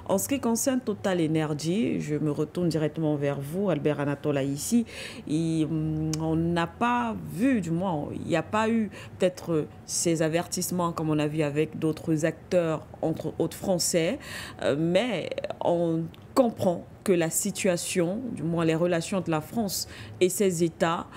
en ce qui concerne Total Energy, je me retourne directement vers vous, Albert Anatola, ici. On n'a pas vu, du moins, il n'y a pas eu peut-être ces avertissements comme on a vu avec d'autres acteurs, entre autres français, mais on comprend que la situation, du moins les relations entre la France et ses États,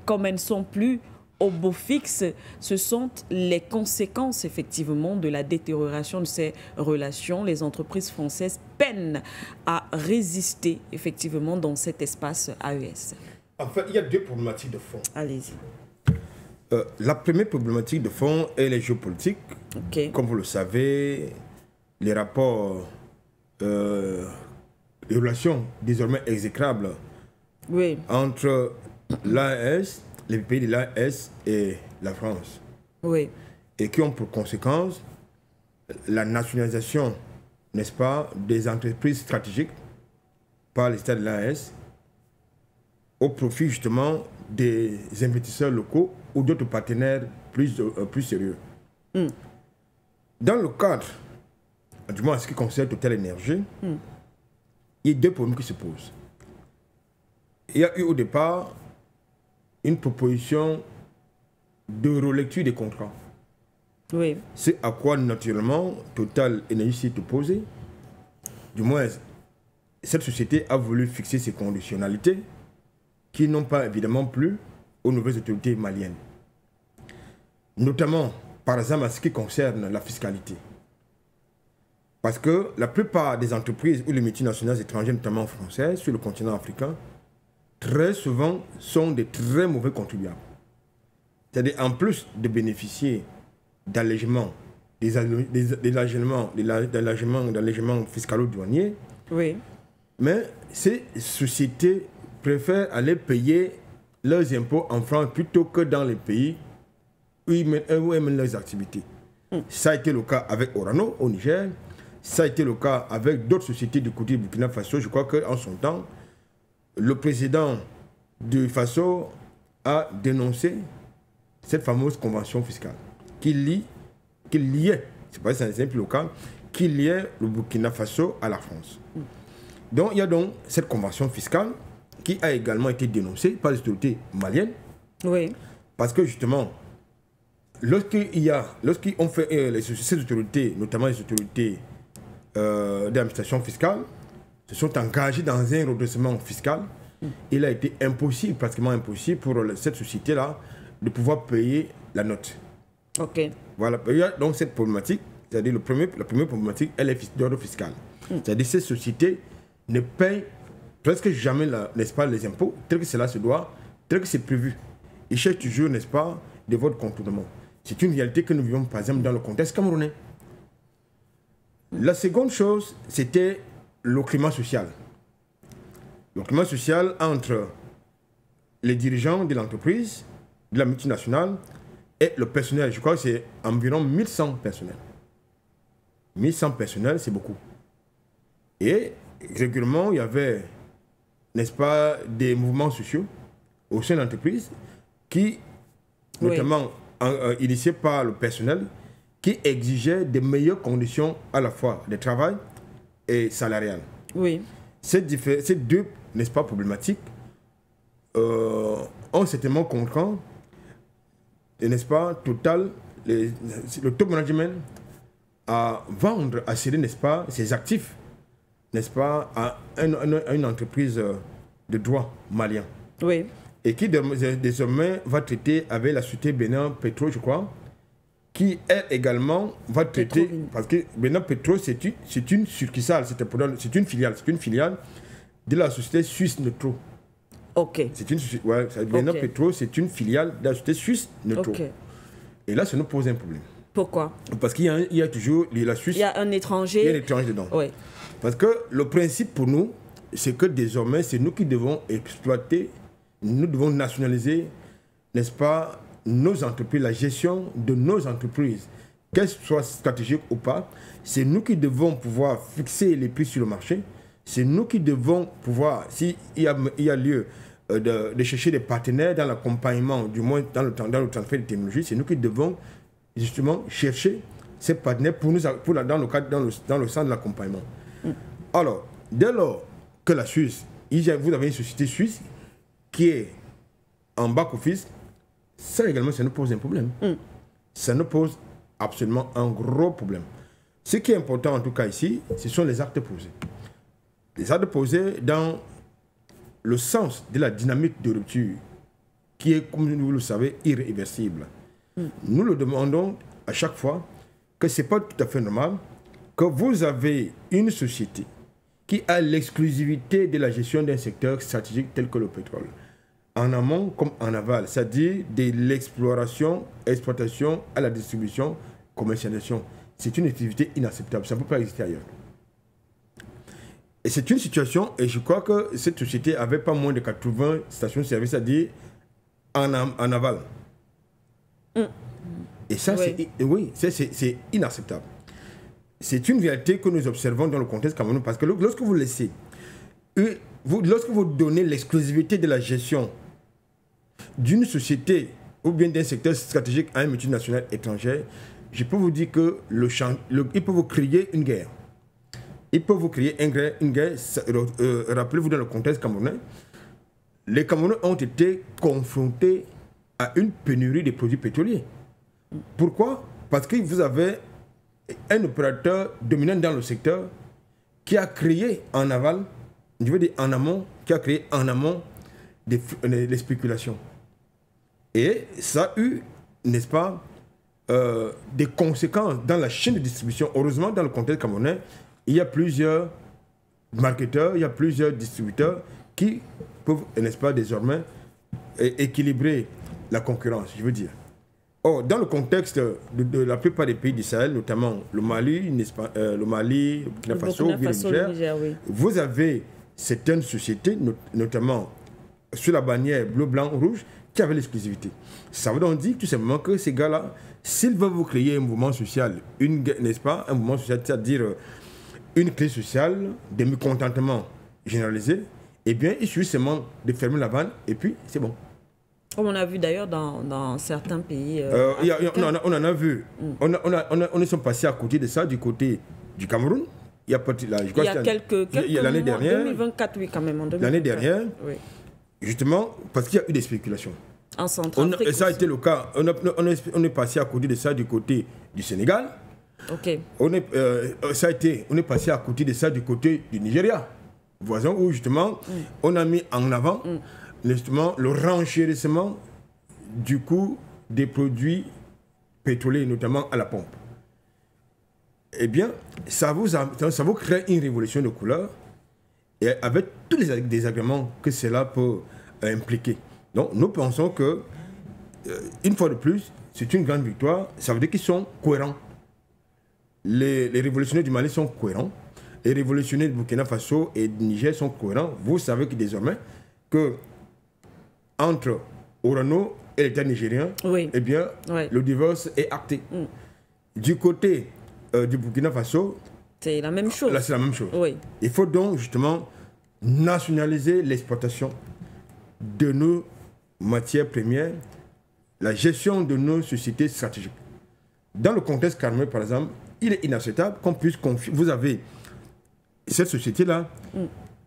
comme elles ne sont plus au beau fixe, ce sont les conséquences effectivement de la détérioration de ces relations. Les entreprises françaises peinent à résister effectivement dans cet espace AES. En fait, il y a deux problématiques de fond. Allez-y. La première problématique de fond est les géopolitiques. Okay. Comme vous le savez, les rapports, les relations désormais exécrables entre l'AES, les pays de l'AES et la France. Oui. Et qui ont pour conséquence la nationalisation, n'est-ce pas, des entreprises stratégiques par l'État de l'AES au profit justement des investisseurs locaux ou d'autres partenaires plus sérieux. Dans le cadre, du moins en ce qui concerne Total Energy, il y a deux problèmes qui se posent. Il y a eu au départ une proposition de relecture des contrats. Oui. C'est à quoi naturellement Total Energy s'est opposé. Du moins, cette société a voulu fixer ses conditionnalités qui n'ont pas évidemment plu aux nouvelles autorités maliennes. Notamment, par exemple, en ce qui concerne la fiscalité. Parce que la plupart des entreprises ou les multinationales étrangères, notamment françaises, sur le continent africain, très souvent sont des très mauvais contribuables. C'est-à-dire, en plus de bénéficier d'allègements, d'allègements fiscalo-douaniers, oui. Mais ces sociétés préfèrent aller payer leurs impôts en France plutôt que dans les pays où ils mènent leurs activités. Ça a été le cas avec Orano au Niger, ça a été le cas avec d'autres sociétés du côté du Burkina Faso. Je crois qu'en son temps, le président du Faso a dénoncé cette fameuse convention fiscale qui liait, c'est pas un simple local, qui liait le Burkina Faso à la France. Donc il y a donc cette convention fiscale qui a également été dénoncée par les autorités maliennes. Oui. Parce que justement, lorsqu'on fait ces autorités, notamment les autorités d'administration fiscale, se sont engagées dans un redressement fiscal, il a été impossible, pratiquement impossible pour cette société-là de pouvoir payer la note. Ok. Voilà, il y a donc cette problématique, c'est-à-dire la première problématique, elle est d'ordre fiscal. C'est-à-dire que ces sociétés ne payent presque jamais, n'est-ce pas, les impôts, tel que cela se doit, tel que c'est prévu. Ils cherchent toujours, n'est-ce pas, des voies de contournement. C'est une réalité que nous vivons, par exemple, dans le contexte camerounais. La seconde chose, c'était le climat social. Le climat social entre les dirigeants de l'entreprise, de la multinationale, et le personnel. Je crois que c'est environ 1100 personnels. 1100 personnels, c'est beaucoup. Et régulièrement, il y avait, n'est-ce pas, des mouvements sociaux au sein de l'entreprise qui, notamment initiés par le personnel, qui exigeaient de meilleures conditions à la fois de travail et salariales. Oui. Ces deux, n'est-ce pas, problématiques ont certainement contraint, n'est-ce pas, Total, le top management à vendre, à céder, n'est-ce pas, ses actifs, n'est-ce pas, à une entreprise de droit malien. Oui. Et qui désormais va traiter avec la société Benin Petro, je crois, qui elle également va traiter, parce que Benin Petro c'est une succursale, c'est une filiale de la société suisse Neutro. Ok. Benin Petro c'est une filiale de la société suisse Neutro. Okay. Et là, ça nous pose un problème. Pourquoi? Parce qu'il y a toujours la Suisse. Il y a un étranger. Il y a un étranger dedans. Oui. Parce que le principe pour nous, c'est que désormais, c'est nous qui devons exploiter, nous devons nationaliser, n'est-ce pas, nos entreprises, la gestion de nos entreprises, qu'elles soient stratégiques ou pas. C'est nous qui devons pouvoir fixer les prix sur le marché. C'est nous qui devons pouvoir, s'il y a lieu de chercher des partenaires dans l'accompagnement, du moins dans le transfert de technologie, c'est nous qui devons justement chercher ces partenaires pour nous, dans le cadre, dans le sens de l'accompagnement. Alors, dès lors que la Suisse, vous avez une société suisse qui est en back-office, ça également, ça nous pose un problème. Ça nous pose absolument un gros problème. Ce qui est important en tout cas ici, ce sont les actes posés. Les actes posés dans le sens de la dynamique de rupture qui est, comme vous le savez, irréversible. Nous le demandons à chaque fois que ce n'est pas tout à fait normal que vous avez une société qui a l'exclusivité de la gestion d'un secteur stratégique tel que le pétrole, en amont comme en aval, c'est-à-dire de l'exploration, exploitation à la distribution, commercialisation. C'est une activité inacceptable, ça ne peut pas exister ailleurs. Et c'est une situation, et je crois que cette société avait pas moins de 80 stations-service, c'est-à-dire en aval. Et ça, c'est inacceptable. C'est une réalité que nous observons dans le contexte camerounais, parce que lorsque vous laissez, lorsque vous donnez l'exclusivité de la gestion d'une société ou bien d'un secteur stratégique à une multinationale étrangère, je peux vous dire que il peut vous créer une guerre. Il peut vous créer une guerre. Rappelez-vous, dans le contexte camerounais, les Camerounais ont été confrontés à une pénurie de produits pétroliers. Pourquoi? Parce que vous avez un opérateur dominant dans le secteur qui a créé en aval, je veux dire en amont, qui a créé en amont des spéculations. Et ça a eu, n'est-ce pas, des conséquences dans la chaîne de distribution. Heureusement, dans le contexte camerounais, il y a plusieurs marketeurs, il y a plusieurs distributeurs qui peuvent, n'est-ce pas, désormais équilibrer la concurrence, je veux dire. Or, dans le contexte de la plupart des pays du Sahel, notamment le Mali, le Burkina Faso, le Niger, oui. Vous avez certaines sociétés, notamment sur la bannière bleu, blanc, rouge, qui avaient l'exclusivité. Ça veut donc dire tout simplement que ces gars-là, s'ils veulent vous créer un mouvement social, n'est-ce pas, un mouvement social, c'est-à-dire une crise sociale, des mécontentements généralisés, eh bien, il suffit seulement de fermer la vanne et puis c'est bon. Comme on a vu d'ailleurs dans certains pays. On en a vu. On est passé à côté de ça, du côté du Cameroun. Il y a quelques l'année dernière. 2024, oui, quand même. L'année dernière, oui. Justement, parce qu'il y a eu des spéculations. En Centrafrique. Et ça a été le cas. On est passé à côté de ça du côté du Sénégal. Ok. On est passé à côté de ça du côté du Nigeria, voisin, où justement, on a mis en avant. Justement, le renchérissement du coût des produits pétroliers, notamment à la pompe. Eh bien, ça vous crée une révolution de couleur, et avec tous les désagréments que cela peut impliquer. Donc, nous pensons que, une fois de plus, c'est une grande victoire. Ça veut dire qu'ils sont cohérents. Les révolutionnaires du Mali sont cohérents. Les révolutionnaires du Burkina Faso et du Niger sont cohérents. Vous savez que désormais, que entre Orano et l'État nigérien, oui. Eh bien, oui. Le divorce est acté. Du côté du Burkina Faso, c'est la même chose. Là, c'est la même chose. Oui. Il faut donc justement nationaliser l'exploitation de nos matières premières, la gestion de nos sociétés stratégiques. Dans le contexte camerounais, par exemple, il est inacceptable qu'on puisse confier. Vous avez cette société-là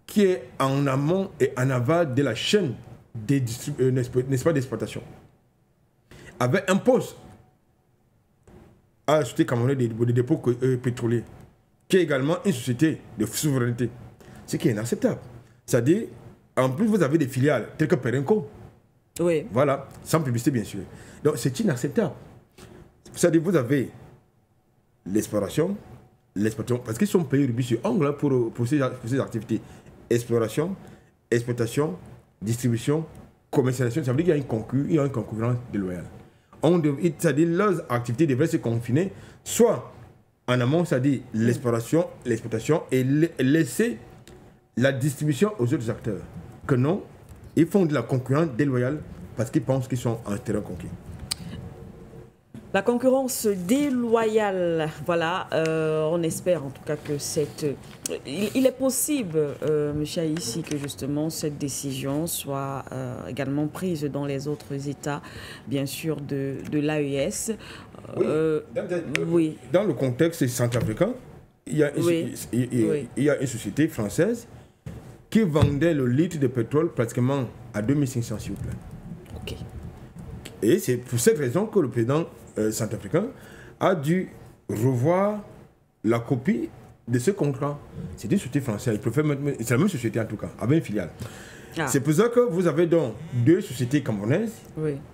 qui est en amont et en aval de la chaîne n'est-ce pas, d'exploitation, avait un poste à la société camerounaise des dépôts pétroliers, qui est également une société de souveraineté, ce qui est inacceptable. C'est-à-dire, en plus, vous avez des filiales telles que Perenco. Oui. Voilà, sans publicité, bien sûr. Donc, c'est inacceptable. C'est-à-dire, vous avez l'exploration, parce qu'ils sont payés rubis sur ongle pour ces activités. Exploration, exploitation, distribution, commercialisation, ça veut dire qu'il y a une concurrence déloyale. C'est-à-dire leurs activités devraient se confiner soit en amont, c'est-à-dire l'exploration, l'exploitation, et laisser la distribution aux autres acteurs. Que non, ils font de la concurrence déloyale parce qu'ils pensent qu'ils sont en terrain conquis. La concurrence déloyale, voilà, on espère en tout cas que il est possible, M. Aïssi, que justement cette décision soit également prise dans les autres États, bien sûr, de l'AES. Oui. Dans le contexte centrafricain, il y a une société française qui vendait le litre de pétrole pratiquement à 2500, s'il vous plaît. Ok. Et c'est pour cette raison que le président centrafricain a dû revoir la copie de ce contrat. C'est une société française. C'est la même société en tout cas, avec une filiale. Ah. C'est pour ça que vous avez donc deux sociétés camerounaises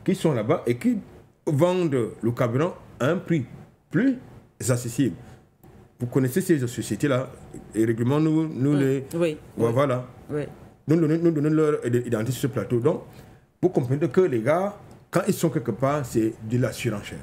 qui sont là-bas et qui vendent le carburant à un prix plus accessible. Vous connaissez ces sociétés-là, et régulièrement nous les... Voilà. Oui. Nous donnons leur identité sur ce plateau. Donc, vous comprenez que les gars, quand ils sont quelque part, c'est de la surenchère.